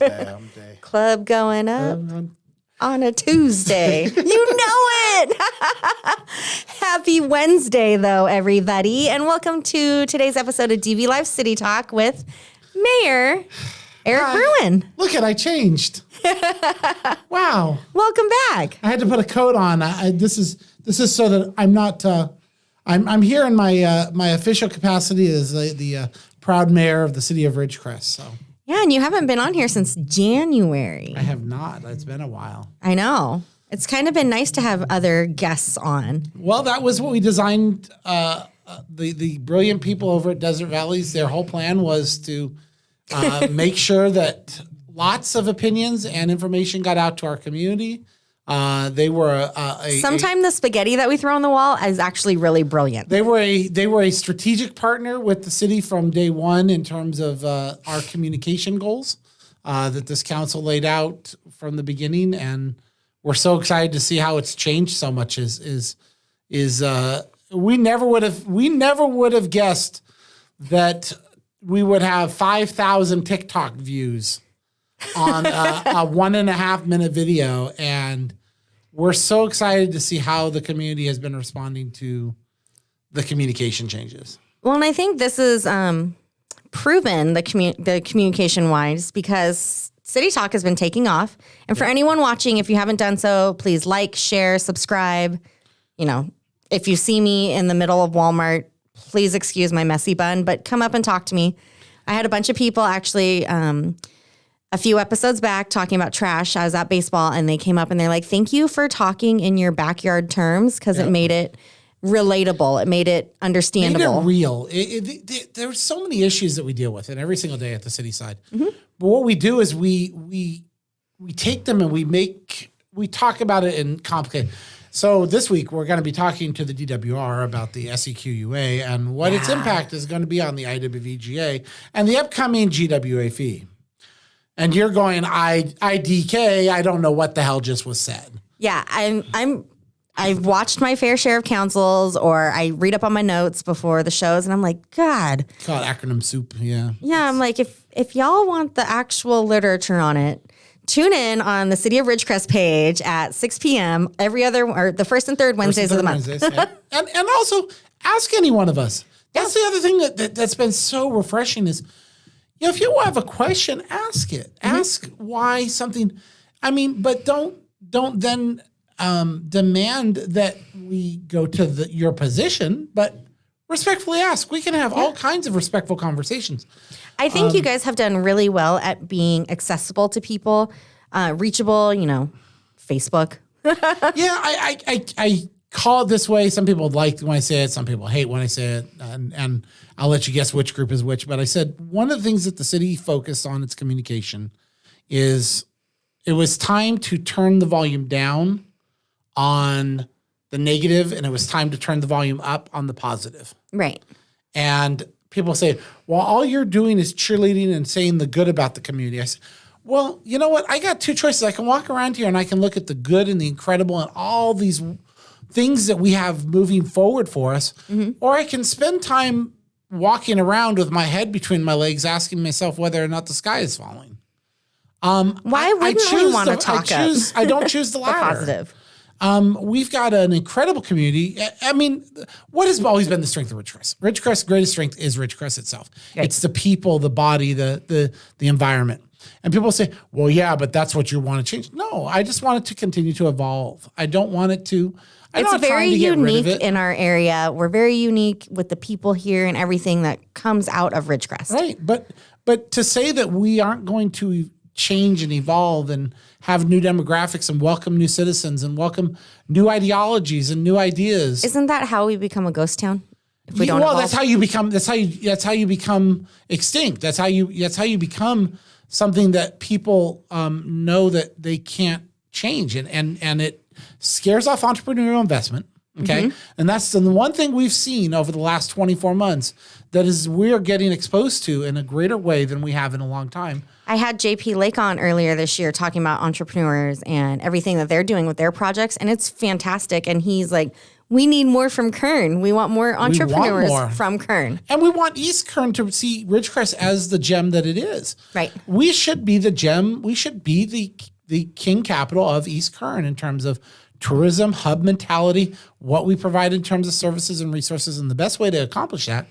Damn day. Club going up on a Tuesday. You know it. Happy Wednesday, though, everybody. And welcome to today's episode of DV Live City Talk with Mayor Eric Bruen. Look I changed. Wow. Welcome back. I had to put a coat on. This is so that I'm not. I'm here in my official capacity as the proud mayor of the city of Ridgecrest. So. Yeah, and you haven't been on here since January. I have not. It's been a while. I know. It's kind of been nice to have other guests on. Well, that was what we designed. The brilliant people over at Desert Valleys, their whole plan was to make sure that lots of opinions and information got out to our community. They were sometimes the spaghetti that we throw on the wall is actually really brilliant. They were a strategic partner with the city from day one in terms of our communication goals that this council laid out from the beginning, and we're so excited to see how it's changed so much. We never would have guessed that we would have 5,000 TikTok views on a 1.5 minute video, and we're so excited to see how the community has been responding to the communication changes. Well, and I think this is proven the communication wise because City Talk has been taking off. And for anyone watching, if you haven't done so, please like, share, subscribe. You know, if you see me in the middle of Walmart, please excuse my messy bun, but come up and talk to me. I had a bunch of people actually a few episodes back talking about trash. I was at baseball and they came up and they're like, thank you for talking in your backyard terms because it made it relatable. It made it understandable. Made it real. There's so many issues that we deal with and every single day at the city side. Mm-hmm. But what we do is we take them and we talk about it in complicated. So this week we're going to be talking to the DWR about the SEQUA and what its impact is going to be on the IWVGA and the upcoming GWA fee. And you're going, IDK, I don't know what the hell just was said. Yeah, I've watched my fair share of councils, or I read up on my notes before the shows, and I'm like, God. Call it acronym soup, yeah. Yeah, I'm like, if y'all want the actual literature on it, tune in on the City of Ridgecrest page at 6 p.m. the first and third Wednesdays of the month. Yeah. and also, ask any one of us. That's the other thing that's been so refreshing is, if you have a question, ask it. Mm-hmm. Ask why something. I mean, but don't then demand that we go to your position, but respectfully ask. We can have all kinds of respectful conversations. I think you guys have done really well at being accessible to people, reachable. Facebook. Yeah, I call it this way. Some people like when I say it. Some people hate when I say it. And I'll let you guess which group is which. But I said one of the things that the city focused on its communication is it was time to turn the volume down on the negative, and it was time to turn the volume up on the positive. Right. And people say, well, all you're doing is cheerleading and saying the good about the community. I said, well, you know what? I got two choices. I can walk around here and I can look at the good and the incredible and all these things that we have moving forward for us, or I can spend time walking around with my head between my legs asking myself whether or not the sky is falling. Why wouldn't we want to talk up? I don't choose the latter. The positive. We've got an incredible community. I mean, what has always been the strength of Ridgecrest? Ridgecrest's greatest strength is Ridgecrest itself. Right. It's the people, the body, the environment. And people say, well, yeah, but that's what you want to change. No, I just want it to continue to evolve. I don't want it to... It's very unique in our area. We're very unique with the people here and everything that comes out of Ridgecrest. Right. But to say that we aren't going to change and evolve and have new demographics and welcome new citizens and welcome new ideologies and new ideas. Isn't that how we become a ghost town? If we don't evolve? That's how you become extinct. That's how you become something that people know that they can't change. And it scares off entrepreneurial investment, okay? Mm-hmm. And that's the one thing we've seen over the last 24 months that is we're getting exposed to in a greater way than we have in a long time. I had JP Lake on earlier this year talking about entrepreneurs and everything that they're doing with their projects, and it's fantastic. And he's like, We need more from Kern. We want more entrepreneurs more. from Kern. And we want East Kern to see Ridgecrest as the gem that it is. Right. We should be the gem. We should be the king capital of East Kern in terms of tourism, hub mentality, what we provide in terms of services and resources. And the best way to accomplish that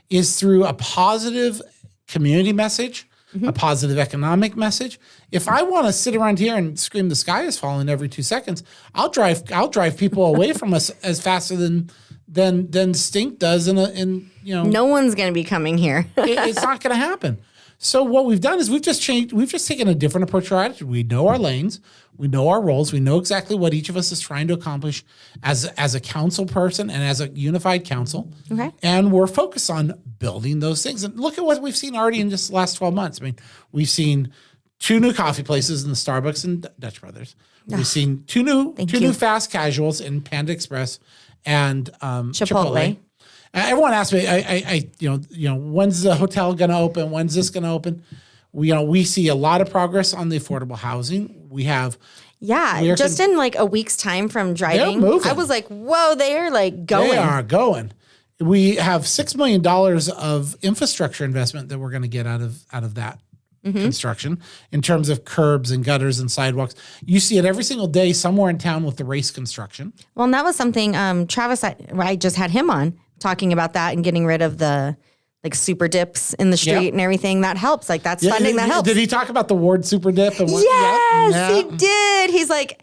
is through a positive community message, a positive economic message. If I want to sit around here and scream the sky is falling every 2 seconds, I'll drive people away from us as faster than Stink does No one's going to be coming here. it's not going to happen. So what we've done is we've just taken a different approach to our attitude. We know our lanes, we know our roles, we know exactly what each of us is trying to accomplish as a council person and as a unified council. Okay. And we're focused on building those things. And look at what we've seen already in just the last 12 months. I mean, we've seen 2 new coffee places in the Starbucks and Dutch Brothers. We've seen two new fast casuals in Panda Express and Chipotle. Everyone asks me, when's the hotel going to open? When's this going to open? We see a lot of progress on the affordable housing. We have, just in like a week's time from driving, I was like, whoa, they are like going. They are going. We have $6 million of infrastructure investment that we're going to get out of that construction in terms of curbs and gutters and sidewalks. You see it every single day somewhere in town with the race construction. Well, and that was something Travis, I just had him on talking about that and getting rid of the like super dips in the street and everything. That helps. Like that's funding that helps. Did he talk about the Ward super dip? And Yes, he did. He's like,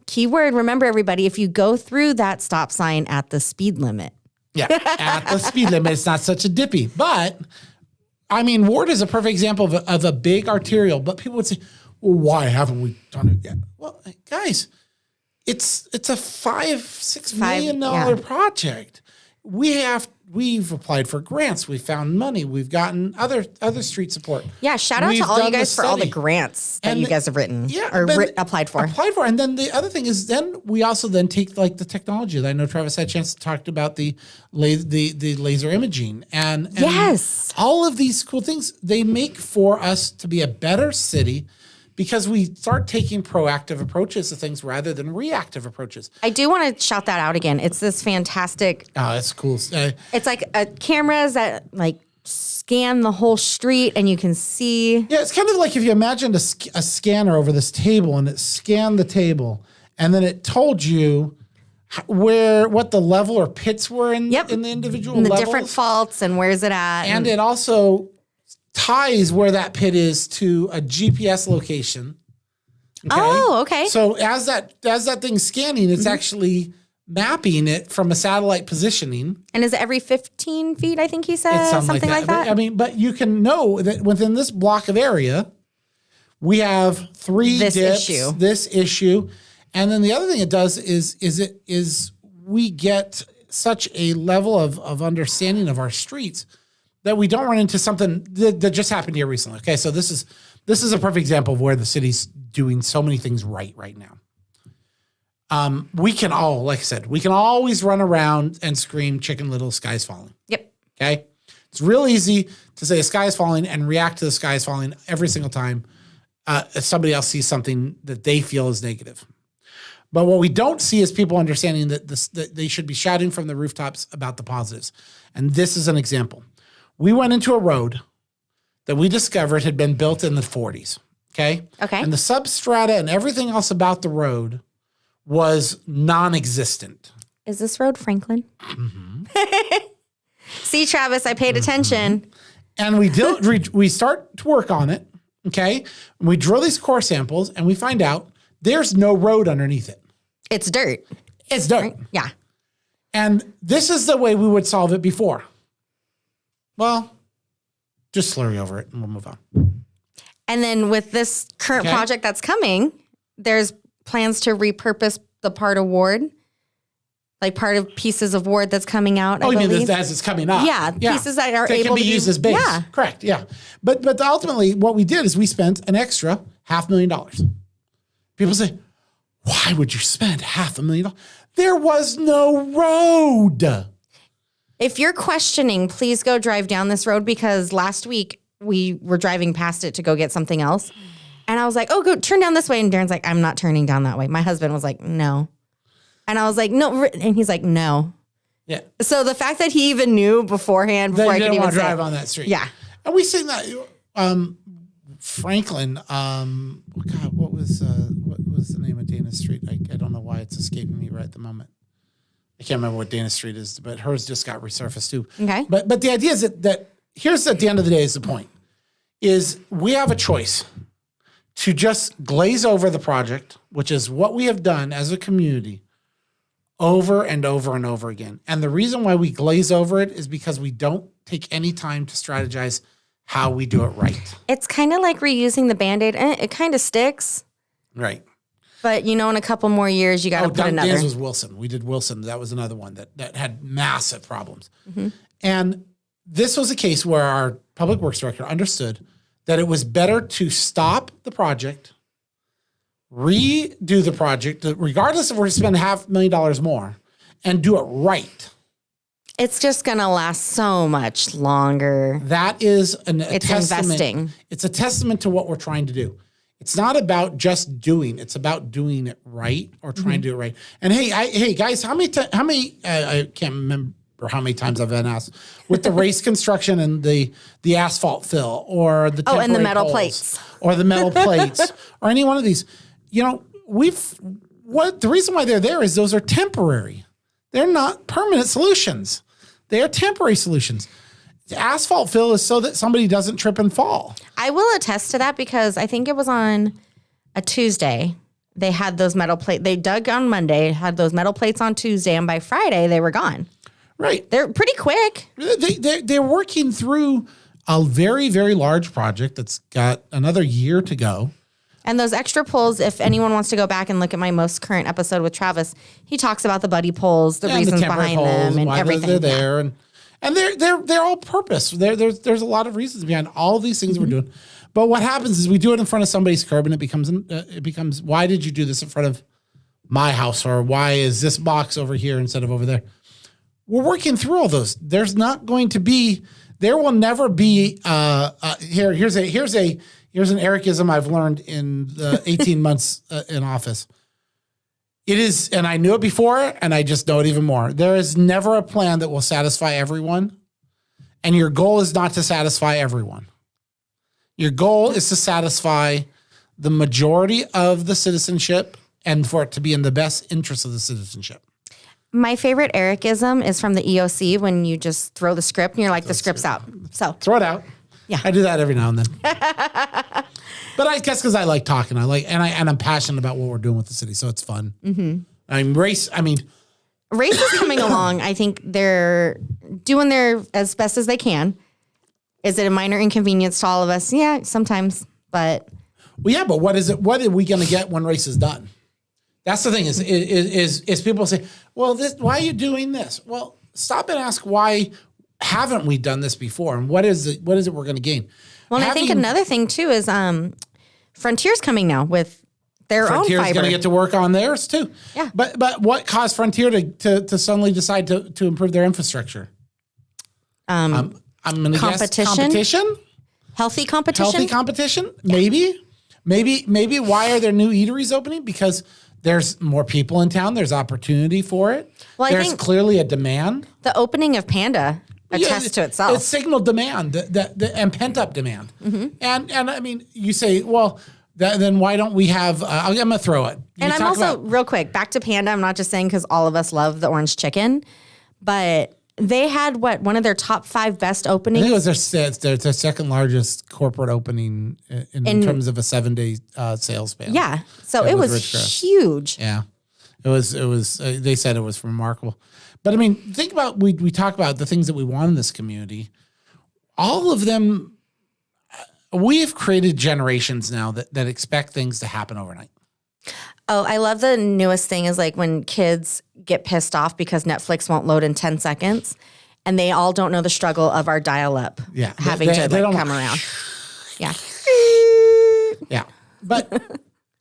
keyword, remember everybody, if you go through that stop sign at the speed limit. Yeah, at the speed limit, it's not such a dippy. But, I mean, Ward is a perfect example of a big arterial. But people would say, well, why haven't we done it yet? Well, guys, it's a $5-6 million project. We've applied for grants. We found money. We've gotten other street support. Yeah, shout out to all you guys for all the grants that you guys have written applied for. And then the other thing is then we also take like the technology. I know Travis had a chance to talk about the laser imaging and yes, all of these cool things. They make for us to be a better city because we start taking proactive approaches to things rather than reactive approaches. I do want to shout that out again. It's this fantastic. Oh, that's cool. It's like cameras that like scan the whole street and you can see. Yeah, it's kind of like if you imagined a scanner over this table and it scanned the table and then it told you what the level or pits were in the individual and the levels. different faults and where's it at. And it also ties where that pit is to a GPS location. Okay? Oh, okay. So as that thing's scanning, it's actually mapping it from a satellite positioning. And is it every 15 feet, I think he said? It's something like that. But you can know that within this block of area, we have 3 dips, this issue. And then the other thing it does is we get such a level of understanding of our streets that we don't run into something that just happened here recently. Okay, so this is a perfect example of where the city's doing so many things right now. We can always run around and scream "Chicken Little, sky's falling." Yep. Okay, it's real easy to say "the sky is falling" and react to "the sky is falling" every single time if somebody else sees something that they feel is negative. But what we don't see is people understanding that they should be shouting from the rooftops about the positives. And this is an example. We went into a road that we discovered had been built in the 40s. Okay. And the substrata and everything else about the road was non-existent. Is this road Franklin? Mm-hmm. See, Travis, I paid attention. And we start to work on it. Okay. And we drill these core samples and we find out there's no road underneath it. It's dirt. It's dirt. Right? Yeah. And this is the way we would solve it before. Well, just slurry over it and we'll move on. And then with this current project that's coming, there's plans to repurpose the part of Ward, like part of pieces of Ward that's coming out. Oh, you mean this as it's coming up? Yeah, pieces that are able to be used as base. Yeah. Correct, yeah. But ultimately what we did is we spent an extra $500,000. People say, why would you spend $500,000? There was no road. If you're questioning, please go drive down this road because last week we were driving past it to go get something else. And I was like, oh, go turn down this way. And Darren's like, I'm not turning down that way. My husband was like, no. And I was like, no. And he's like, no. Yeah. So the fact that he even knew beforehand, before I could even drive on that street. Yeah. And we sing that. Franklin. God, what was the name of Dana Street? I don't know why it's escaping me right at the moment. I can't remember what Dana Street is, but hers just got resurfaced too. Okay. But the idea is that here's at the end of the day is the point, is we have a choice to just glaze over the project, which is what we have done as a community over and over and over again. And the reason why we glaze over it is because we don't take any time to strategize how we do it right. It's kind of like reusing the Band-Aid. It kind of sticks. Right. But, in a couple more years, you got to put another. Dan's was Wilson. We did Wilson. That was another one that had massive problems. Mm-hmm. And this was a case where our public works director understood that it was better to stop the project, redo the project, regardless if we're going to spend $500,000 more, and do it right. It's just going to last so much longer. That is it's investing. It's a testament to what we're trying to do. It's not about just doing. It's about doing it right or trying to do it right. And hey, guys, how many? I can't remember how many times I've been asked with the race construction and the asphalt fill or the and the metal poles, plates or the metal plates or any one of these. The reason why they're there is those are temporary. They're not permanent solutions. They are temporary solutions. The asphalt fill is so that somebody doesn't trip and fall. I will attest to that because I think it was on a Tuesday. They had those metal plates. They dug on Monday, had those metal plates on Tuesday, and by Friday they were gone. Right. They're pretty quick. They're working through a very, very large project that's got another year to go. And those extra poles, if anyone wants to go back and look at my most current episode with Travis, he talks about the buddy poles, the reasons behind them, and why everything. They're there, and they're all purpose. There's a lot of reasons behind all these things we're doing. But what happens is we do it in front of somebody's curb, and it becomes why did you do this in front of my house, or why is this box over here instead of over there? We're working through all those. There will never be. Here's an Ericism I've learned in the 18 months in office. It is, and I knew it before, and I just know it even more. There is never a plan that will satisfy everyone, and your goal is not to satisfy everyone. Your goal is to satisfy the majority of the citizenship and for it to be in the best interest of the citizenship. My favorite Ericism is from the EOC when you just throw the script and you're like, the script's out. So throw it out. Yeah. I do that every now and then. But I guess because I like talking, I'm passionate about what we're doing with the city, so it's fun. Mm-hmm. Race is coming along. I think they're doing their as best as they can. Is it a minor inconvenience to all of us? Yeah, sometimes. But what is it? What are we going to get when race is done? That's the thing is people say, well, why are you doing this? Well, stop and ask why haven't we done this before, and what is it we're going to gain? Well, I think another thing too is Frontier's coming now with their own fiber. Frontier's going to get to work on theirs too. Yeah. But what caused Frontier to suddenly decide to improve their infrastructure? I'm going to guess competition. Healthy competition. Yeah. Maybe why are there new eateries opening? Because there's more people in town. There's opportunity for it. Well, there's clearly a demand. The opening of Panda attests to itself. It's signaled demand and pent-up demand. Mm-hmm. And I mean, you say, well, then why don't we have, I'm going to throw it. And I'm also, real quick, back to Panda. I'm not just saying because all of us love the orange chicken, but they had one of their top 5 best openings. I think it was their second largest corporate opening in terms of a 7-day sales span. Yeah, so it was huge. Yeah, it was. They said it was remarkable. But I mean, think about we talk about the things that we want in this community. All of them, we've created generations now that expect things to happen overnight. Oh, I love the newest thing is like when kids get pissed off because Netflix won't load in 10 seconds and they all don't know the struggle of our dial-up having to come around. Yeah. Yeah. But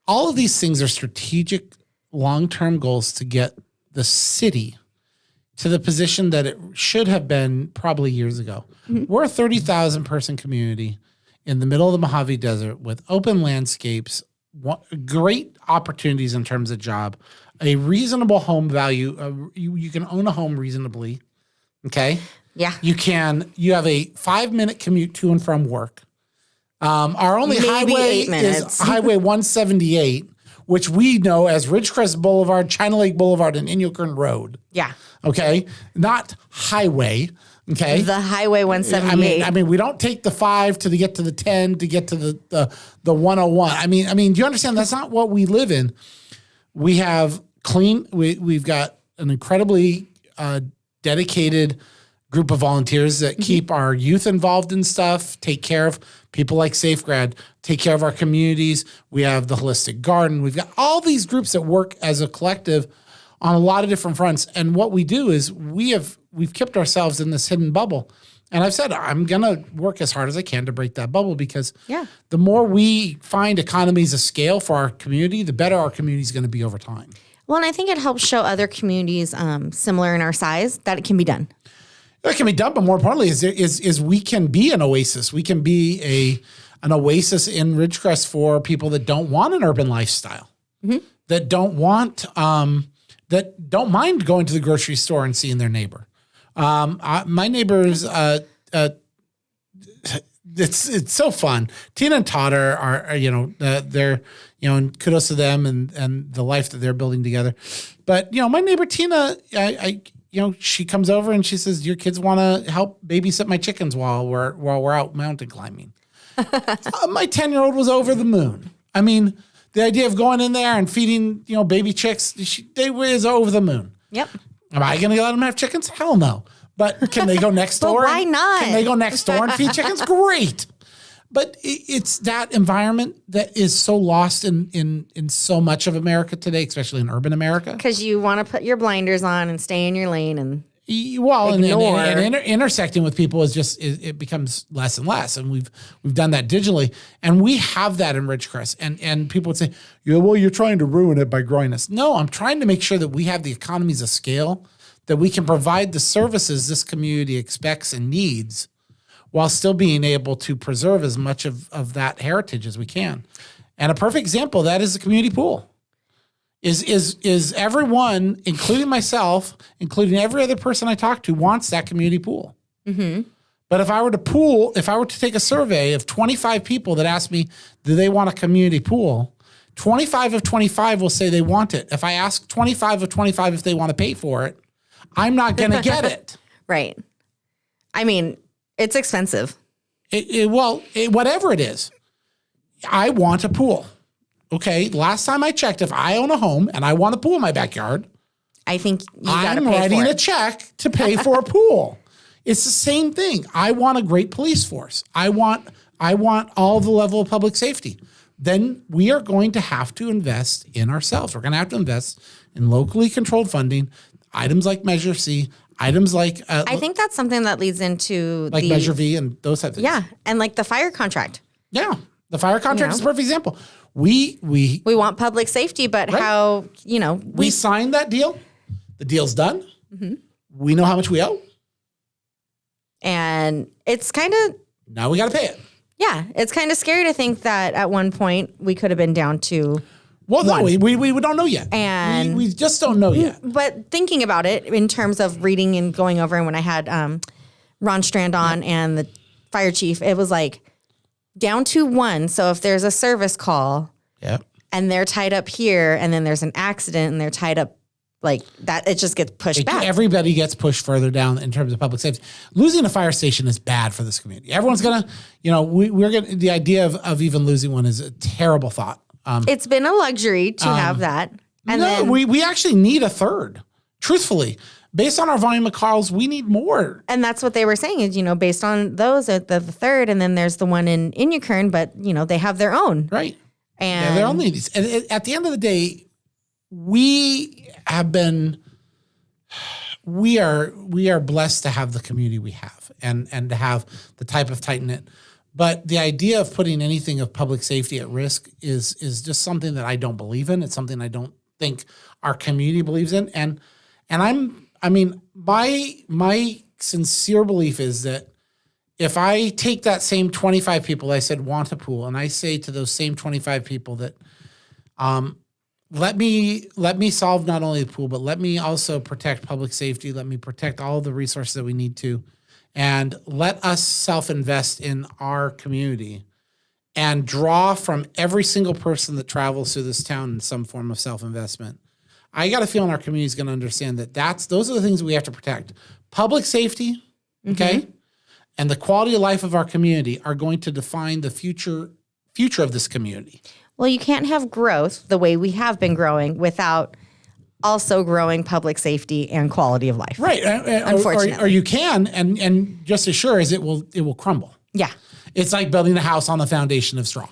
all of these things are strategic long-term goals to get the city to the position that it should have been probably years ago. Mm-hmm. We're a 30,000 person community in the middle of the Mojave Desert with open landscapes, great opportunities in terms of job, a reasonable home value. You can own a home reasonably. Okay. Yeah. You have a 5-minute commute to and from work. Our only Maybe highway 8 minutes. is Highway 178, which we know as Ridgecrest Boulevard, China Lake Boulevard, and Inyokern Road. Yeah. Okay. Not highway. Okay. The Highway 178. I mean, we don't take the 5 to get to the 10 to get to the 101. I mean, do you understand? That's not what we live in. We have we've got an incredibly dedicated group of volunteers that keep our youth involved in stuff, take care of people like SafeGrad, take care of our communities. We have the Holistic Garden. We've got all these groups that work as a collective on a lot of different fronts. And what we do is we've kept ourselves in this hidden bubble. And I've said, I'm going to work as hard as I can to break that bubble because the more we find economies of scale for our community, the better our community is going to be over time. Well, and I think it helps show other communities similar in our size that it can be done. It can be done, but more importantly is we can be an oasis. We can be an oasis in Ridgecrest for people that don't want an urban lifestyle, that don't mind going to the grocery store and seeing their neighbor. My neighbors, it's so fun. Tina and Todd are they're and kudos to them and the life that they're building together. But my neighbor Tina, she comes over and she says, "Your kids want to help babysit my chickens while we're out mountain climbing." My 10-year-old was over the moon. I mean, the idea of going in there and feeding baby chicks, they was over the moon. Yep. Am I going to let them have chickens? Hell no. But can they go next door? Why not? Can they go next door and feed chickens? Great. But it's that environment that is so lost in so much of America today, especially in urban America. Because you want to put your blinders on and stay in your lane and ignore. And intersecting with people it becomes less and less. And we've done that digitally. And we have that in Ridgecrest. And people would say, you're trying to ruin it by growing us. No, I'm trying to make sure that we have the economies of scale, that we can provide the services this community expects and needs while still being able to preserve as much of that heritage as we can. And a perfect example of that is the community pool. Is everyone, including myself, including every other person I talk to, wants that community pool. Mm-hmm. But if I were to take a survey of 25 people that ask me, do they want a community pool? 25 of 25 will say they want it. If I ask 25 of 25 if they want to pay for it, I'm not going to get it. Right. I mean, it's expensive. Whatever it is, I want a pool. Okay, last time I checked, if I own a home and I want a pool in my backyard, I think I'm writing a check to pay for a pool. It's the same thing. I want a great police force. I want all the level of public safety. Then we are going to have to invest in ourselves. We're going to have to invest in locally controlled funding, items like Measure C, items like I think that's something that leads into Measure V and those types of things. Yeah, and like the fire contract. Yeah, the fire contract is a perfect example. We want public safety, but right. How we signed that deal. The deal's done. Mm-hmm. We know how much we owe, and it's kind of now we got to pay it. Yeah, it's kind of scary to think that at one point we could have been down to. Well, no, we don't know yet. And we just don't know yet. But thinking about it in terms of reading and going over, and when I had Ron Strand on and the fire chief, it was like down to one. So if there's a service call and they're tied up here and then there's an accident and they're tied up like that, it just gets pushed back. Everybody gets pushed further down in terms of public safety. Losing a fire station is bad for this community. Everyone's going to, we're going to, the idea of even losing one is a terrible thought. It's been a luxury to have that. And we actually need a third. Truthfully, based on our volume of calls, we need more. And that's what they were saying is, based on those, the third, and then there's the one in Inyokern, but, they have their own. Right. And their own needs. And at the end of the day, we are blessed to have the community we have and to have the type of tight-knit. But the idea of putting anything of public safety at risk is just something that I don't believe in. It's something I don't think our community believes in. And my sincere belief is that if I take that same 25 people I said want a pool, and I say to those same 25 people that Let me solve not only the pool, but let me also protect public safety. Let me protect all the resources that we need to, and let us self-invest in our community and draw from every single person that travels through this town in some form of self-investment. I got a feeling our community is going to understand that those are the things we have to protect. Public safety, okay, and the quality of life of our community are going to define the future of this community. Well, you can't have growth the way we have been growing without also growing public safety and quality of life. Right. Unfortunately. Or you can, and just as sure as it will crumble. Yeah. It's like building a house on the foundation of straw.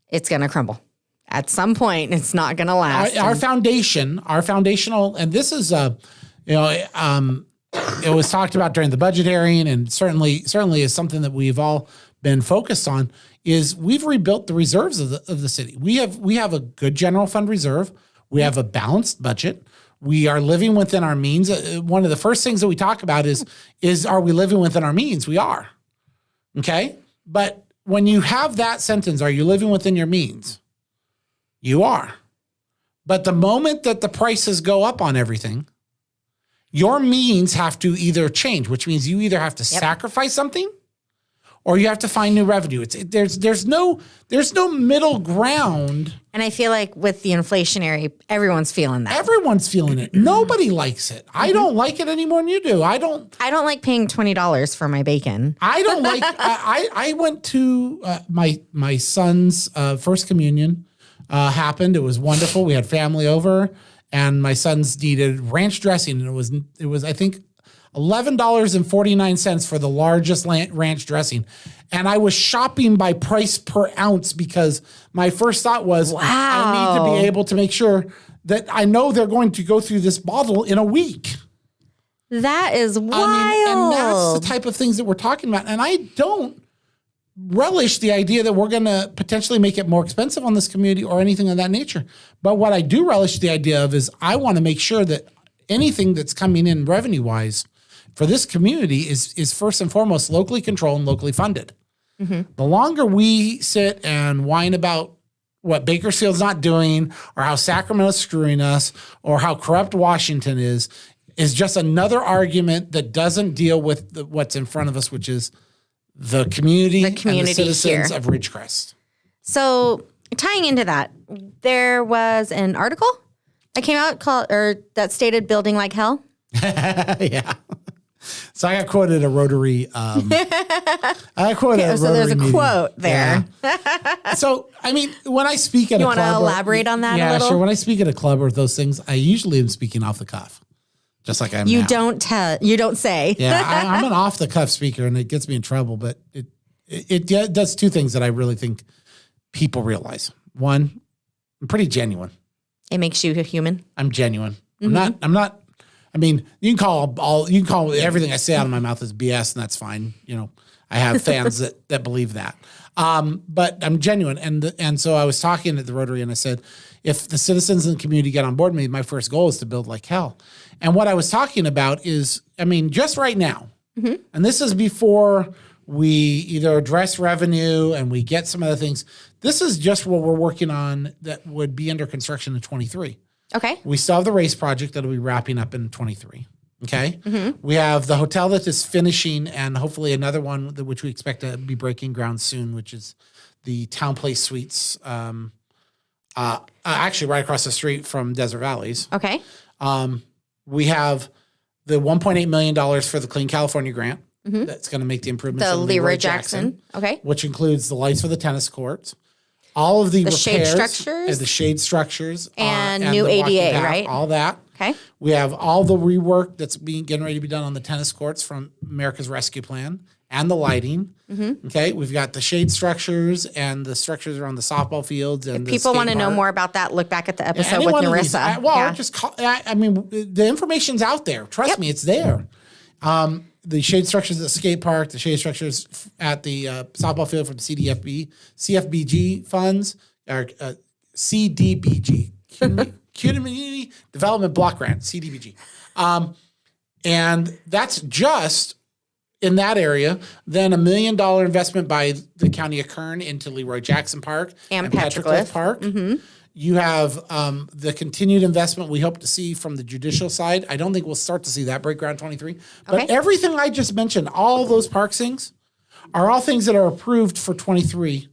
It's going to crumble. At some point, it's not going to last. Our foundational, and this is, it was talked about during the budget hearing, and certainly is something that we've all been focused on, is we've rebuilt the reserves of the city. We have a good general fund reserve. We have a balanced budget. We are living within our means. One of the first things that we talk about is are we living within our means? We are. Okay? But when you have that sentence, are you living within your means? You are. But the moment that the prices go up on everything, your means have to either change, which means you either have to sacrifice something or you have to find new revenue. There's no middle ground. And I feel like with the inflationary, everyone's feeling that. Everyone's feeling it. Nobody likes it. I don't like it any more than you do. I don't like paying $20 for my bacon. I don't like. I went to my son's first communion. Happened. It was wonderful. We had family over, and my son's needed ranch dressing, and it was I think $11.49 for the largest ranch dressing. And I was shopping by price per ounce because my first thought was, I need to be able to make sure that I know they're going to go through this bottle in a week. That is wild. And that's the type of things that we're talking about. And I don't relish the idea that we're going to potentially make it more expensive on this community or anything of that nature. But what I do relish the idea of is I want to make sure that anything that's coming in revenue-wise for this community is first and foremost locally controlled and locally funded. Mm-hmm. The longer we sit and whine about what Bakersfield's not doing or how Sacramento's screwing us or how corrupt Washington is just another argument that doesn't deal with what's in front of us, which is the community and the citizens of Ridgecrest. So tying into that, there was an article that came out that stated building like hell. Yeah. So I got quoted a Rotary. So there's a meeting. Quote there. Yeah. So, I mean, when I speak at a club. You want to elaborate on that a little? Yeah, sure. When I speak at a club or those things, I usually am speaking off the cuff. Just like I am now. You don't say. Yeah, I'm an off the cuff speaker, and it gets me in trouble. But it does two things that I really think people realize. One, I'm pretty genuine. It makes you a human. I'm genuine. Mm-hmm. I'm not. I mean, you can call everything I say out of my mouth is BS, and that's fine. You know, I have fans that believe that. But I'm genuine, and so I was talking at the Rotary, and I said, if the citizens in the community get on board with me, my first goal is to build like hell. And what I was talking about is, I mean, just right now, and this is before we either address revenue and we get some other things. This is just what we're working on that would be under construction in 23. Okay. We still have the race project that'll be wrapping up in 23. Okay. Mm-hmm. We have the hotel that is finishing, and hopefully another one which we expect to be breaking ground soon, which is the Town Place Suites. Actually right across the street from Desert Valleys. Okay. We have the $1.8 million for the Clean California grant. Mm-hmm. That's going to make the improvements. The Leroy Jackson. Okay. Which includes the lights for the tennis courts. All of the repairs, shade structures, and the shade structures, and new ADA, path, right? All that. Okay. We have all the rework that's getting ready to be done on the tennis courts from America's Rescue Plan and the lighting. Mm-hmm. Okay. We've got the shade structures and the structures around the softball fields. And if people want to know more about that, look back at the episode with Narissa. Just call. I mean, the information's out there. Trust me, it's there. The shade structures at the skate park, the shade structures at the softball field from CFBG funds, or CDBG, Community Development Block Grant, CDBG. And that's just in that area. Then $1 million investment by the county of Kern into Leroy Jackson Park and Petroglyph Park. Mm-hmm. You have the continued investment we hope to see from the judicial side. I don't think we'll start to see that break ground 23. But everything I just mentioned, all those parks things, are all things that are approved for 23.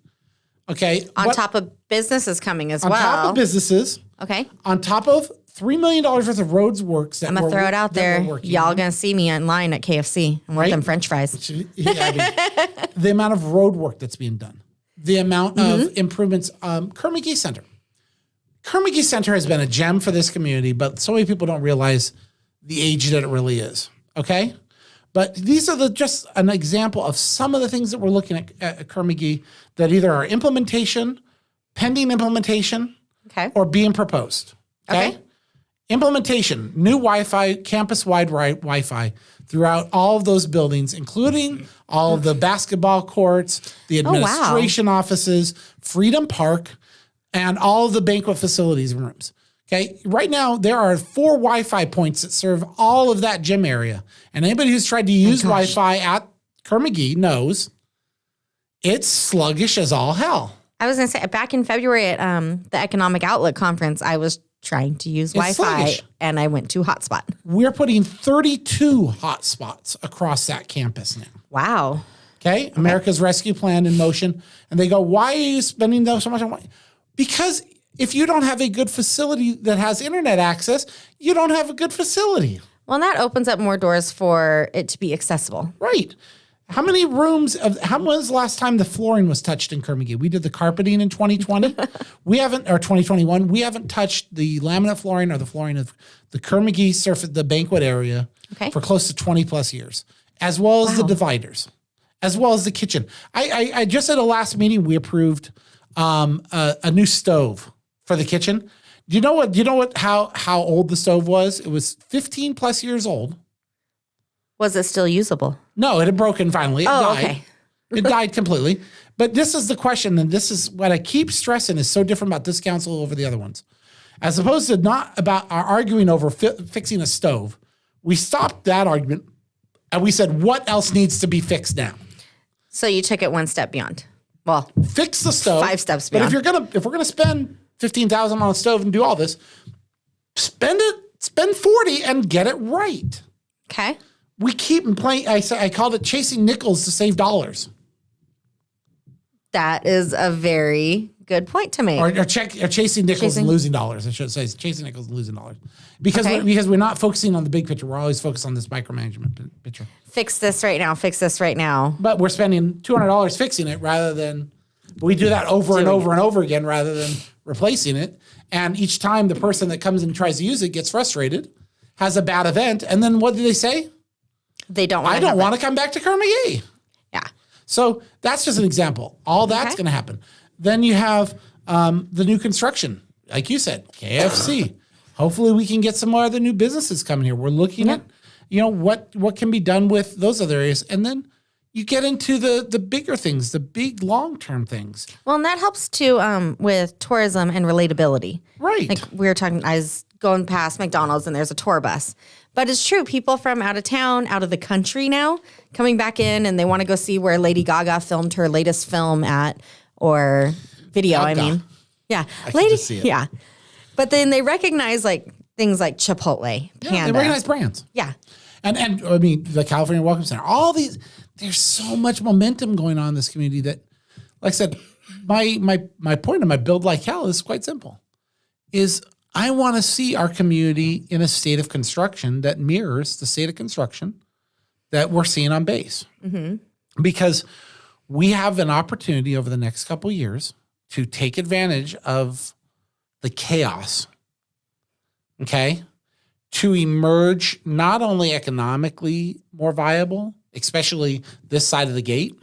Okay. On top of businesses coming as well. On top of businesses. Okay. On top of $3 million worth of roads works. I'm going to throw it out there. Y'all going to see me in line at KFC and want them French fries. Yeah, the amount of road work that's being done. The amount of improvements. Kerr McGee Center. Kerr McGee Center has been a gem for this community, but so many people don't realize the age that it really is. Okay? But these are just an example of some of the things that we're looking at Kerr McGee that either are implementation, pending implementation, or being proposed. Okay? Implementation, new Wi-Fi, campus-wide Wi-Fi throughout all of those buildings, including all of the basketball courts, the administration offices, Freedom Park, and all of the banquet facilities and rooms. Okay, right now there are 4 Wi-Fi points that serve all of that gym area. And anybody who's tried to use Wi-Fi at Kerr McGee knows it's sluggish as all hell. I was going to say, back in February at the Economic Outlook Conference, I was trying to use Wi-Fi and I went to hotspot. We're putting 32 hotspots across that campus now. Wow. Okay, America's Rescue Plan in motion. And they go, why are you spending so much on Wi-Fi? Because if you don't have a good facility that has internet access, you don't have a good facility. Well, and that opens up more doors for it to be accessible. Right. How many rooms when was the last time the flooring was touched in Kerr McGee? We did the carpeting in 2020. Or 2021. We haven't touched the laminate flooring or the flooring of the Kerr McGee surface, the banquet area for close to 20 plus years, as well as the dividers, as well as the kitchen. I just at a last meeting, we approved a new stove for the kitchen. Do you know what? How old the stove was? It was 15 plus years old. Was it still usable? No, it had broken finally. It died. Okay. It died completely. But this is the question, and this is what I keep stressing is so different about this council over the other ones. As opposed to not about arguing over fixing a stove, we stopped that argument and we said, what else needs to be fixed now? So you took it one step beyond. Well, fix the stove. 5 steps beyond. But if we're gonna spend $15,000 on a stove and do all this, spend 40 and get it right. Okay. We keep playing. I called it chasing nickels to save dollars. That is a very good point to make. Or chasing nickels and losing dollars. I should say chasing nickels and losing dollars. Because we're not focusing on the big picture. We're always focused on this micromanagement picture. Fix this right now. Fix this right now. But we're spending $200 fixing it rather than we do that over and over again rather than replacing it. And each time the person that comes and tries to use it gets frustrated, has a bad event, and then what do they say? They don't. I don't want to come back to Kerr McGee. Yeah. So that's just an example. All that's going to happen. Then you have the new construction, like you said, KFC. Hopefully, we can get some more other new businesses coming here. We're looking at, what can be done with those other areas, and then you get into the bigger things, the big long-term things. Well, and that helps too with tourism and relatability. Right. Like we were talking, I was going past McDonald's and there's a tour bus. But it's true, people from out of town, out of the country now, coming back in and they want to go see where Lady Gaga filmed her latest film at, or video, Gaga. I mean. Yeah. I can just see it. Yeah. But then they recognize like things like Chipotle, Panda. Yeah, they recognize brands. Yeah. And I mean, the California Welcome Center, all these, there's so much momentum going on in this community that, like I said, my point of my build like hell is quite simple, is I want to see our community in a state of construction that mirrors the state of construction that we're seeing on base. Mm-hmm. Because we have an opportunity over the next couple of years to take advantage of the chaos, okay, to emerge not only economically more viable, especially this side of the gate,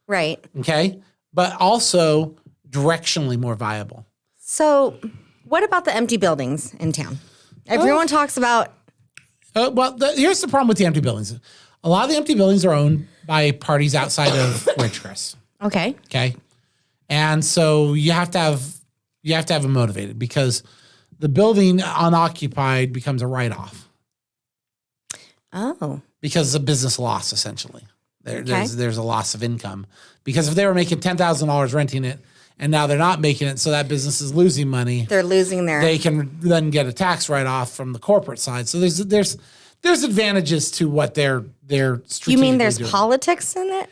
Right. okay, but also directionally more viable. So what about the empty buildings in town? Everyone talks about... Here's the problem with the empty buildings. A lot of the empty buildings are owned by parties outside of Ridgecrest. Okay. Okay. And so you have to have them motivated, because the building unoccupied becomes a write-off. Oh. Because it's a business loss, essentially. There's a loss of income. Because if they were making $10,000 renting it and now they're not making it, so that business is losing money. They're losing their. They can then get a tax write-off from the corporate side. So there's advantages to what they're strategically You mean there's doing. politics in it?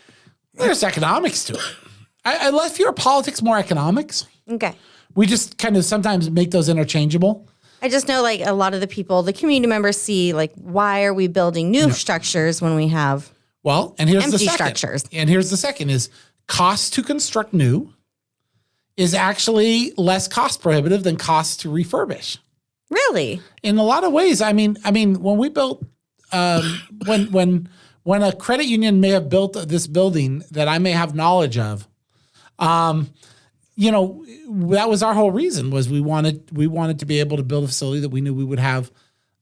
There's economics to it. I less fewer politics, more economics. Okay. We just kind of sometimes make those interchangeable. I just know like a lot of the people, the community members see like, why are we building new structures when we have Well, and here's the empty second. structures? And here's the second is cost to construct new is actually less cost prohibitive than cost to refurbish. Really? In a lot of ways. I mean, when we built, when a credit union may have built this building that I may have knowledge of, that was our whole reason was we wanted to be able to build a facility that we knew we would have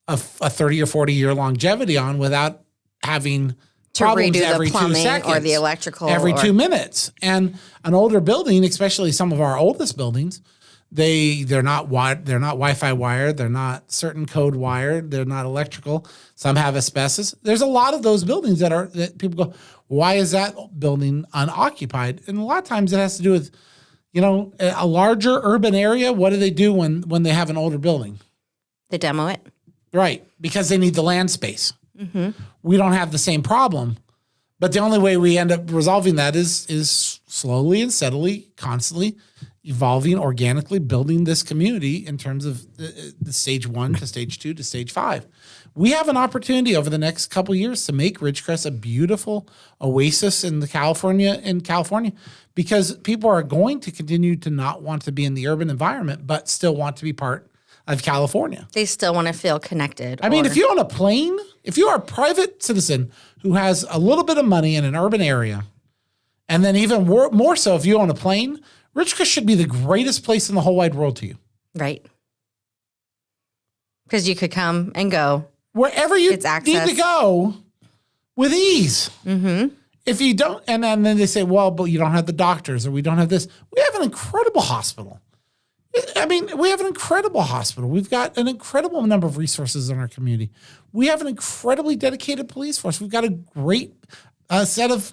a 30 or 40 year longevity on without having To problems redo every the 2 plumbing seconds, or the electrical. every 2 minutes. And an older building, especially some of our oldest buildings, they're not Wi-Fi wired, they're not certain code wired, they're not electrical. Some have asbestos. There's a lot of those buildings that people go, why is that building unoccupied? And a lot of times it has to do with, a larger urban area. What do they do when they have an older building? They demo it. Right, because they need the land space. We don't have the same problem, but the only way we end up resolving that is slowly and steadily, constantly evolving, organically building this community in terms of the stage 1 to stage 2 to stage 5. We have an opportunity over the next couple of years to make Ridgecrest a beautiful oasis in California, because people are going to continue to not want to be in the urban environment, but still want to be part of California. They still want to feel connected. I mean, if you own a plane, if you are a private citizen who has a little bit of money in an urban area, and then even more so if you own a plane, Ridgecrest should be the greatest place in the whole wide world to you. Right. Because you could come and go. Wherever you It's need access. to go with ease. Mm-hmm. If you don't, and then they say, well, but you don't have the doctors or we don't have this. We have an incredible hospital. We have an incredible hospital. We've got an incredible number of resources in our community. We have an incredibly dedicated police force. We've got a great set of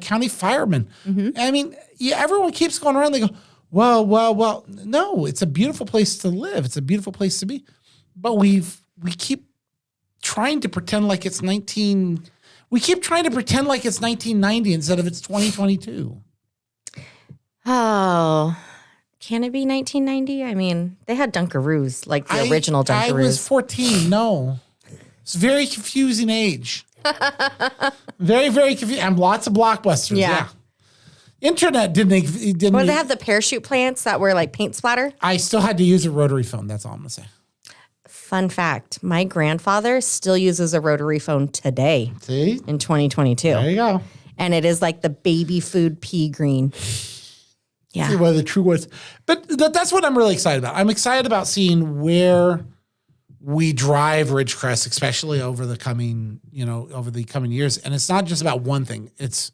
county firemen. Everyone keeps going around. They go, well. No, it's a beautiful place to live. It's a beautiful place to be. But we keep trying to pretend like it's 1990 instead of it's 2022. Oh, can it be 1990? I mean, they had Dunkaroos, like the original Dunkaroos. I was 14. No. It's a very confusing age. Very, very confusing. And lots of blockbusters. Yeah. Internet didn't. Well, they have the parachute plants that were like paint splatter. I still had to use a rotary phone. That's all I'm going to say. Fun fact, my grandfather still uses a rotary phone today. See? In 2022. There you go. And it is like the baby food pea green. Yeah. See what the true was. But that's what I'm really excited about. I'm excited about seeing where we drive Ridgecrest, especially over the coming years. And it's not just about one thing. It's,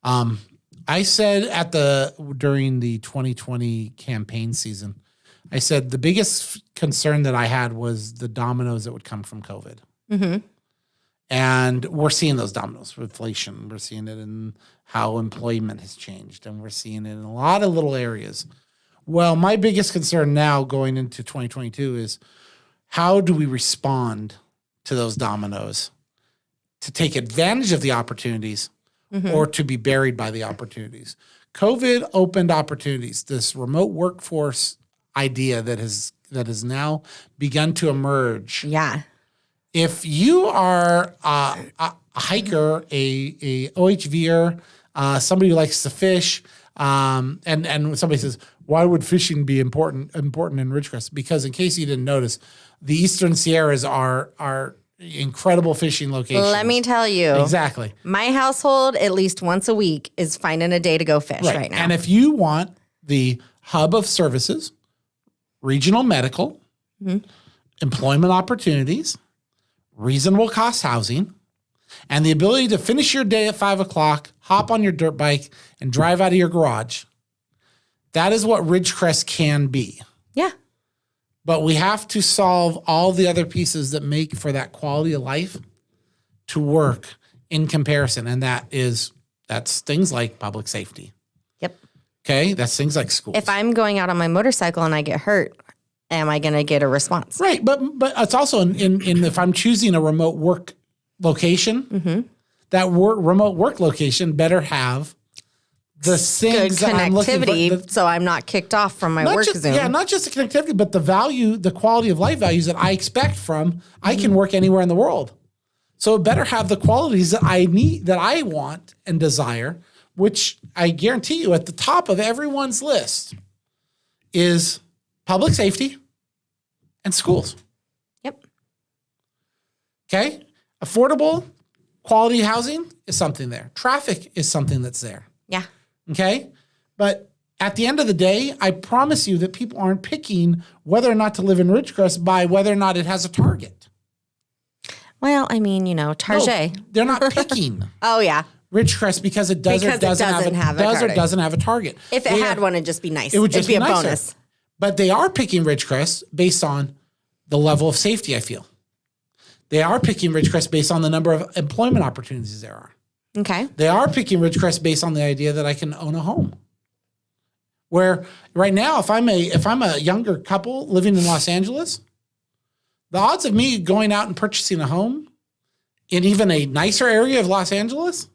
I said during the 2020 campaign season, I said the biggest concern that I had was the dominoes that would come from COVID. Mm-hmm. And we're seeing those dominoes with inflation. We're seeing it in how employment has changed. And we're seeing it in a lot of little areas. Well, my biggest concern now going into 2022 is how do we respond to those dominoes to take advantage of the opportunities or to be buried by the opportunities? COVID opened opportunities. This remote workforce idea that has now begun to emerge. Yeah. If you are a hiker, a OHVer, somebody who likes to fish, and somebody says, why would fishing be important in Ridgecrest? Because in case you didn't notice, the Eastern Sierras are incredible fishing locations. Let me tell you. Exactly. My household, at least once a week, is finding a day to go fish right now. And if you want the hub of services, regional medical, employment opportunities, reasonable cost housing, and the ability to finish your day at 5 o'clock, hop on your dirt bike, and drive out of your garage, that is what Ridgecrest can be. Yeah. But we have to solve all the other pieces that make for that quality of life to work in comparison. And that's things like public safety. Yep. Okay, that's things like schools. If I'm going out on my motorcycle and I get hurt, am I going to get a response? Right, but it's also in if I'm choosing a remote work location, that remote work location better have the things Good that I'm looking connectivity, for. So I'm not kicked off from my work Zoom. Yeah, not just the connectivity, but the value, the quality of life values that I expect from. I can work anywhere in the world, so it better have the qualities that I need, that I want and desire. Which I guarantee you, at the top of everyone's list is public safety and schools. Yep. Okay? Affordable, quality housing is something there. Traffic is something that's there. Yeah. Okay? But at the end of the day, I promise you that people aren't picking whether or not to live in Ridgecrest by whether or not it has a Target. Well, I mean, Target. No, they're not picking Oh, yeah. Ridgecrest because it does or doesn't have a Target. If it had one, it'd just be nice. It would just It'd be a nicer. bonus. But they are picking Ridgecrest based on the level of safety, I feel. They are picking Ridgecrest based on the number of employment opportunities there are. Okay. They are picking Ridgecrest based on the idea that I can own a home. Where right now, if I'm a younger couple living in Los Angeles, the odds of me going out and purchasing a home in even a nicer area of Los Angeles,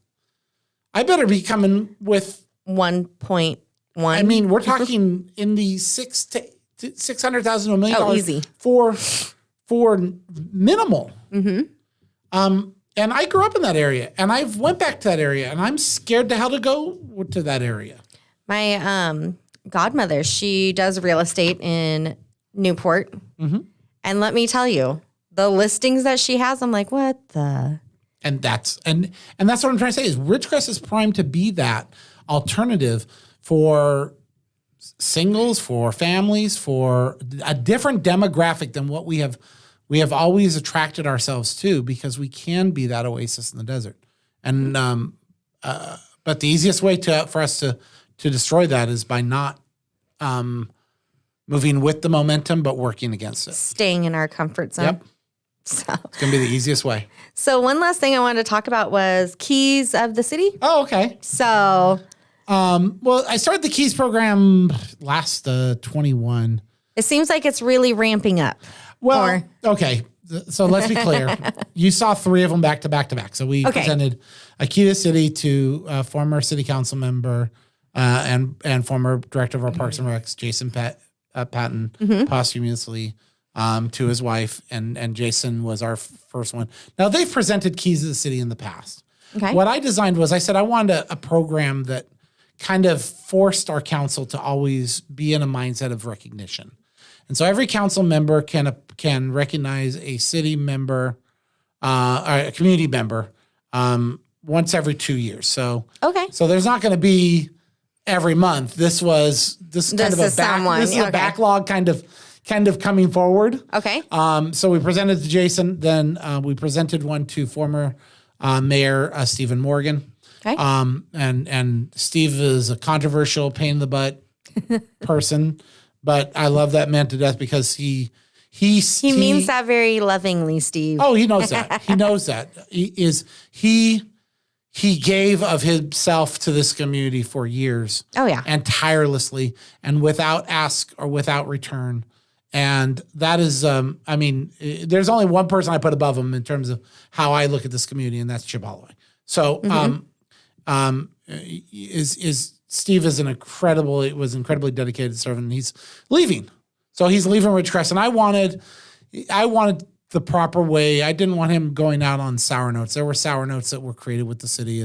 I better be coming with 1.1. I mean, we're talking in the $600,000 to $1 million. Oh, easy. For minimal. And I grew up in that area, and I went back to that area, and I'm scared to hell to go to that area. My godmother, she does real estate in Newport. And let me tell you, the listings that she has, I'm like, what the? And that's what I'm trying to say is Ridgecrest is primed to be that alternative for singles, for families, for a different demographic than what we have always attracted ourselves to, because we can be that oasis in the desert. And but the easiest way for us to destroy that is by not moving with the momentum, but working against it. Staying in our comfort zone. Yep. So It's going to be the easiest way. So one last thing I wanted to talk about was keys of the city. Oh, okay. So well, I started the Keys program last 21. it seems like it's really ramping up. Well, okay. So let's be clear. You saw 3 of them back to back to back. So we presented a key to the city to a former city council member and former director of our Parks and Recs, Jason Patton, posthumously to his wife. And Jason was our first one. Now, they've presented keys to the city in the past. Okay. What I designed was I said I wanted a program that kind of forced our council to always be in a mindset of recognition. And so every council member can recognize a city member or a community member once every 2 years. So there's not going to be every month. This is a backlog kind of coming forward. Okay. So we presented to Jason. Then we presented one to former Mayor Stephen Morgan. Okay. And Steve is a controversial pain in the butt person. But I love that man to death because he means that very lovingly, Steve. Oh, he knows that. He knows that. He gave of himself to this community for years. Oh, yeah. And tirelessly and without ask or without return. And that is, there's only one person I put above him in terms of how I look at this community, and that's Chip Holloway. So, Steve was incredibly dedicated servant, and he's leaving. So he's leaving Ridgecrest, and I wanted the proper way. I didn't want him going out on sour notes. There were sour notes that were created with the city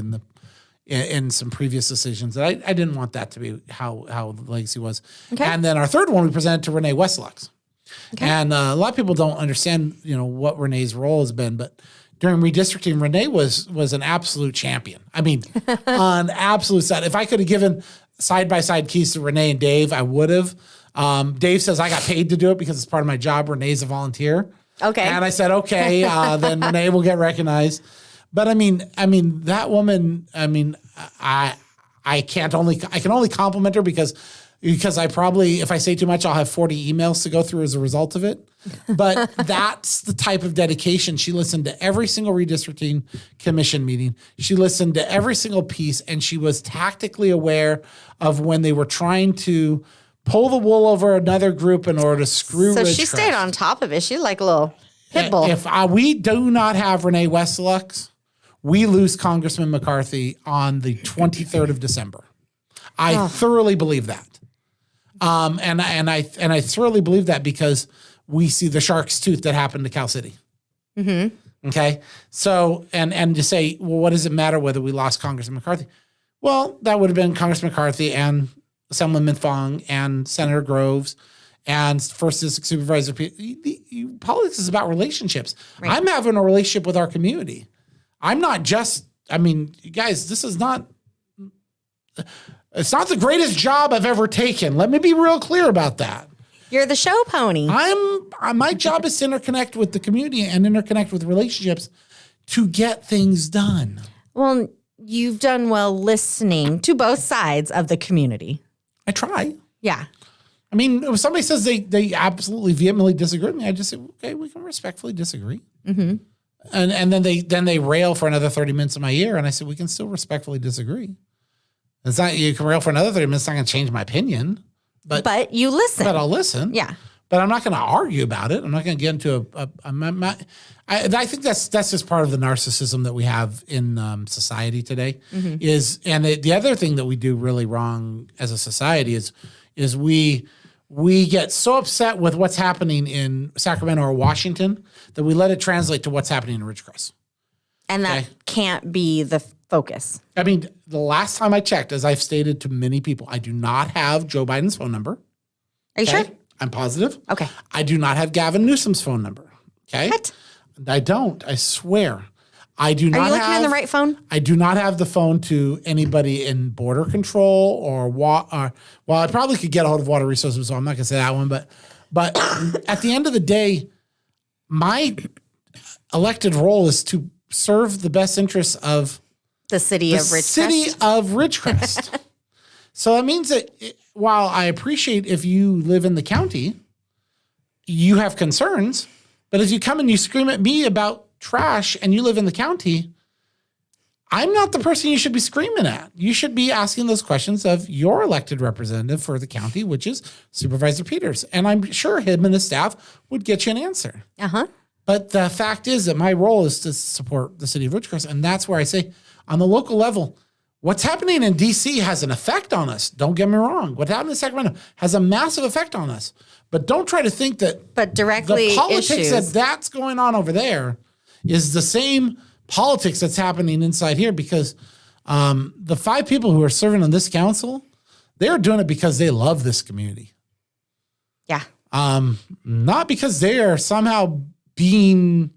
in some previous decisions. I didn't want that to be how the legacy was. Okay. And then our third one we presented to Renee Westlux. Okay. And a lot of people don't understand, what Renee's role has been, but during redistricting, Renee was an absolute champion. I mean, an absolute side. If I could have given side-by-side keys to Renee and Dave, I would have. Dave says I got paid to do it because it's part of my job. Renee's a volunteer. Okay. And I said, okay, then Renee will get recognized. But I mean, that woman, I can only compliment her because because I probably, if I say too much, I'll have 40 emails to go through as a result of it. But that's the type of dedication. She listened to every single redistricting commission meeting. She listened to every single piece, and she was tactically aware of when they were trying to pull the wool over another group in order to screw So Ridgecrest. she stayed on top of it. She's like a little pit bull. If we do not have Renee Westelux, we lose Congressman McCarthy on the 23rd of December. I thoroughly believe that. And I thoroughly believe that because we see the shark's tooth that happened to Cal City. Mm-hmm. Okay. So, and to say, well, what does it matter whether we lost Congressman McCarthy? Well, that would have been Congressman McCarthy and Assemblyman Fong and Senator Groves and First District Supervisor. Politics is about relationships. Right. I'm having a relationship with our community. I'm not just, I mean, guys, this is not, it's not the greatest job I've ever taken. Let me be real clear about that. You're the show pony. My job is to interconnect with the community and interconnect with relationships to get things done. Well, you've done well listening to both sides of the community. I try. Yeah. I mean, if somebody says they absolutely vehemently disagree with me, I just say, okay, we can respectfully disagree. Mm-hmm. And then they rail for another 30 minutes of my ear, and I said, we can still respectfully disagree. It's not, you can rail for another 30 minutes, it's not going to change my opinion. But you listen. But I'll listen. Yeah. But I'm not going to argue about it. I'm not going to get into I think that's just part of the narcissism that we have in society today. Mm-hmm. And the other thing that we do really wrong as a society is we get so upset with what's happening in Sacramento or Washington that we let it translate to what's happening in Ridgecrest. And that can't be the focus. I mean, the last time I checked, as I've stated to many people, I do not have Joe Biden's phone number. Are you sure? I'm positive. Okay. I do not have Gavin Newsom's phone number. Okay. What? I don't. I swear. I do not have. Are you looking in the right phone? I do not have the phone to anybody in border control or well, I probably could get a hold of water resources, so I'm not going to say that one. But at the end of the day, my elected role is to serve the best interests of the city of Ridgecrest. So that means that while I appreciate if you live in the county, you have concerns, but if you come and you scream at me about trash and you live in the county, I'm not the person you should be screaming at. You should be asking those questions of your elected representative for the county, which is Supervisor Peters. And I'm sure him and his staff would get you an answer. Uh-huh. But the fact is that my role is to support the city of Ridgecrest. And that's where I say, on the local level, what's happening in D.C. has an effect on us. Don't get me wrong. What happened in Sacramento has a massive effect on us. But don't try to think that directly the politics that's going on over there is the same politics that's happening inside here, because the 5 people who are serving on this council, they're doing it because they love this community. Yeah. Not because they are somehow being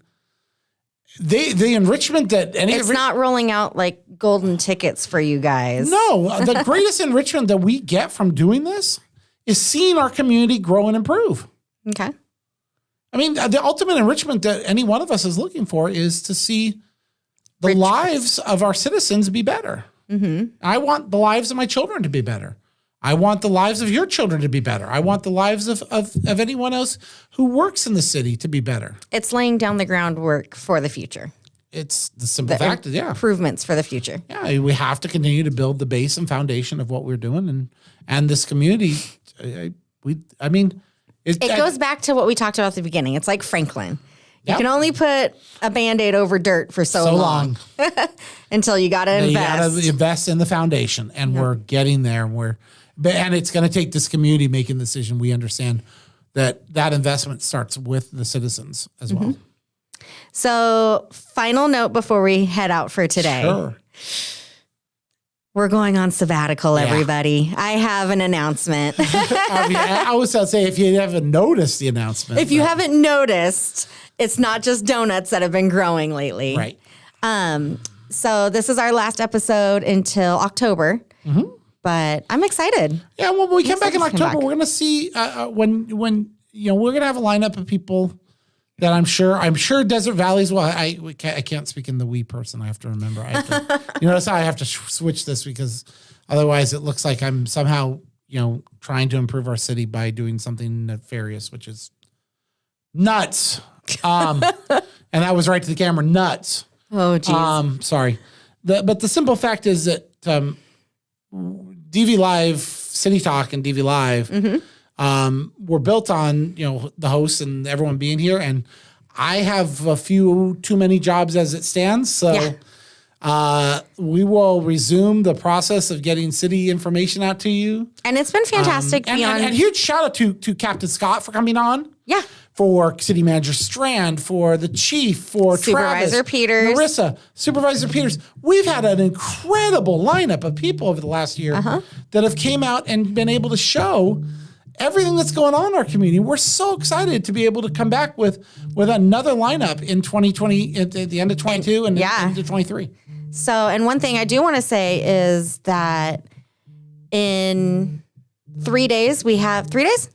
the enrichment that it's not rolling out like golden tickets for you guys. No, the greatest enrichment that we get from doing this is seeing our community grow and improve. Okay. I mean, the ultimate enrichment that any one of us is looking for is to see the lives of our citizens be better. Mm-hmm. I want the lives of my children to be better. I want the lives of your children to be better. I want the lives of anyone else who works in the city to be better. It's laying down the groundwork for the future. It's the simple fact, improvements for the future. Yeah, we have to continue to build the base and foundation of what we're doing, and this community. It goes back to what we talked about at the beginning. It's like Franklin. You can only put a Band-Aid over dirt for so long. Until you got to invest. You got to invest in the foundation, and we're getting there. And it's going to take this community making the decision. We understand that investment starts with the citizens as well. So, final note before we head out for today. Sure. We're going on sabbatical, everybody. I have an announcement. I was going to say, if you haven't noticed the announcement. If you haven't noticed, it's not just donuts that have been growing lately. Right. So this is our last episode until October. Mm-hmm. But I'm excited. Yeah, when we come back in October, we're going to see when we're going to have a lineup of people that I'm sure Desert Valley's. Well, I can't speak in the we person. I have to remember. That's how I have to switch this, because otherwise it looks like I'm somehow trying to improve our city by doing something nefarious, which is nuts. And I was right to the camera, nuts. Oh, geez. Sorry. But the simple fact is that DV Live, City Talk and DV Live were built on, the hosts and everyone being here. And I have a few too many jobs as it stands. So we will resume the process of getting city information out to you. And it's been fantastic. And huge shout out to Captain Scott for coming on. Yeah. For City Manager Strand, for the Chief, for Supervisor Travis, Peters. Marissa, Supervisor Peters. We've had an incredible lineup of people over the last year that have came out and been able to show everything that's going on in our community. We're so excited to be able to come back with another lineup in 2020, at the end of 22 and into 23. So, and one thing I do want to say is that in 3 days, we have 3 days?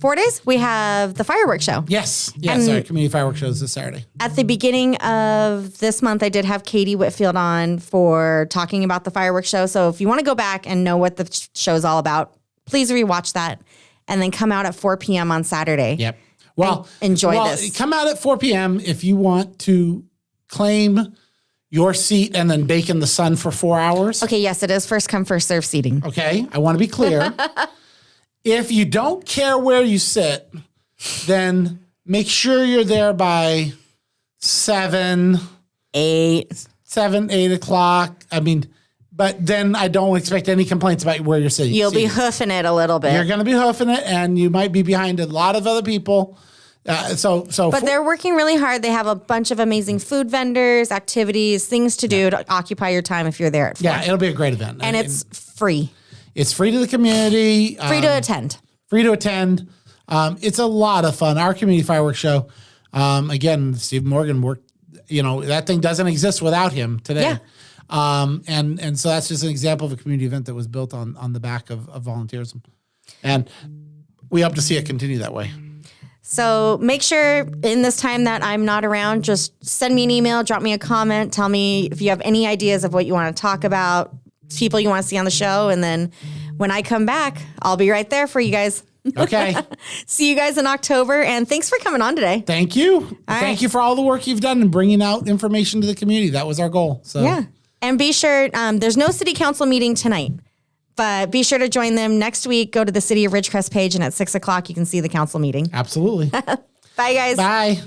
4 days, we have the fireworks show. Yes. Sorry, community fireworks show is this Saturday. At the beginning of this month, I did have Katie Whitfield on for talking about the fireworks show. So if you want to go back and know what the show's all about, please rewatch that and then come out at 4 p.m. on Saturday. Yep. Well, enjoy this. Come out at 4 p.m. if you want to claim your seat and then bake in the sun for 4 hours. Okay, yes, it is first come, first serve seating. Okay, I want to be clear. If you don't care where you sit, then make sure you're there by 7, 8 o'clock. I mean, but then I don't expect any complaints about where you're sitting. You'll be hoofing it a little bit. You're going to be hoofing it, and you might be behind a lot of other people. But they're working really hard. They have a bunch of amazing food vendors, activities, things to do to occupy your time if you're there at 4. Yeah, it'll be a great event. And it's free. It's free to the community. Free to attend. It's a lot of fun. Our community fireworks show. Again, Steve Morgan worked, that thing doesn't exist without him today. Yeah. And so that's just an example of a community event that was built on the back of volunteerism. And we hope to see it continue that way. So make sure in this time that I'm not around, just send me an email, drop me a comment, tell me if you have any ideas of what you want to talk about, people you want to see on the show. And then when I come back, I'll be right there for you guys. Okay. See you guys in October. And thanks for coming on today. Thank you. Thank you for all the work you've done in bringing out information to the community. That was our goal. So yeah. And be sure, there's no city council meeting tonight, but be sure to join them next week. Go to the City of Ridgecrest page, and at 6 o'clock, you can see the council meeting. Absolutely. Bye, guys. Bye.